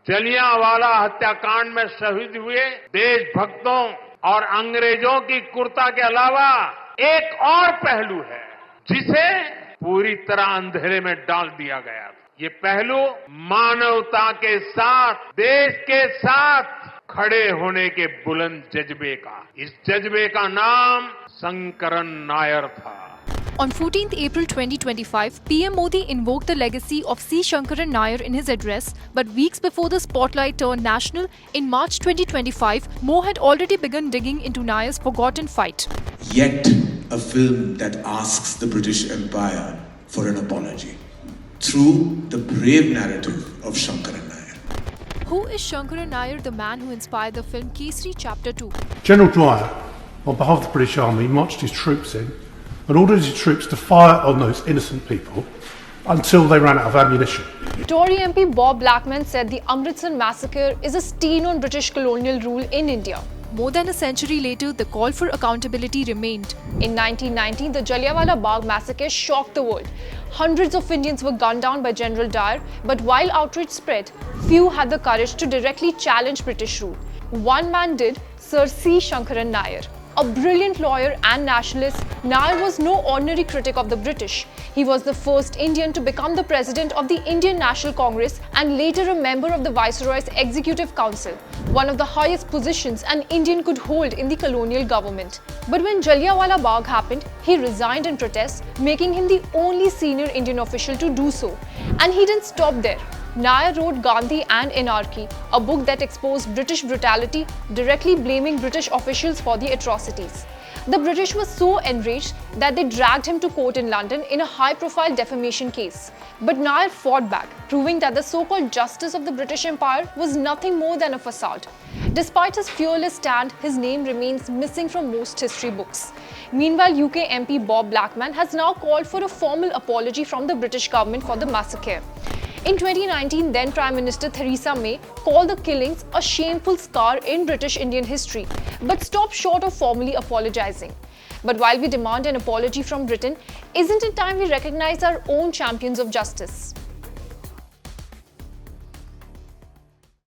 जलियांवाला हत्याकांड में शहीद हुए देशभक्तों और अंग्रेजों की कुर्ता के अलावा एक और पहलू है जिसे पूरी तरह अंधेरे में डाल दिया गया था। ये पहलू मानवता के साथ, देश के साथ खड़े होने के बुलंद जज्बे का। इस जज्बे का नाम शंकरन नायर था। On 14th April 2025, PM Modi invoked the legacy of C. Shankaran Nair in his address, but weeks before the spotlight turned national, in March 2025, Mo had already begun digging into Nair's forgotten fight. Yet a film that asks the British Empire for an apology through the brave narrative of Shankaran Nair. Who is Shankaran Nair, the man who inspired the film Kesari Chapter 2? General Dwyer, on behalf of the British Army, marched his troops in and ordered his troops to fire on those innocent people until they ran out of ammunition. Tory MP Bob Blackman said the Amritsar massacre is a stain on British colonial rule in India. More than a century later, the call for accountability remained. In 1919, the Jallianwala Bagh massacre shocked the world. Hundreds of Indians were gunned down by General Dyer, but while outrage spread, few had the courage to directly challenge British rule. One man did, Sir C. Shankaran Nair. A brilliant lawyer and nationalist, Nair was no ordinary critic of the British. He was the first Indian to become the president of the Indian National Congress and later a member of the Viceroy's Executive Council, one of the highest positions an Indian could hold in the colonial government. But when Jallianwala Bagh happened, he resigned in protest, making him the only senior Indian official to do so. And he didn't stop there. Nair wrote Gandhi and Anarchy, a book that exposed British brutality, directly blaming British officials for the atrocities. The British were so enraged that they dragged him to court in London in a high-profile defamation case. But Nair fought back, proving that the so-called justice of the British Empire was nothing more than a facade. Despite his fearless stand, his name remains missing from most history books. Meanwhile, UK MP Bob Blackman has now called for a formal apology from the British government for the massacre. In 2019, then Prime Minister Theresa May called the killings a shameful scar in British Indian history, but stopped short of formally apologizing. But while we demand an apology from Britain, isn't it time we recognize our own champions of justice?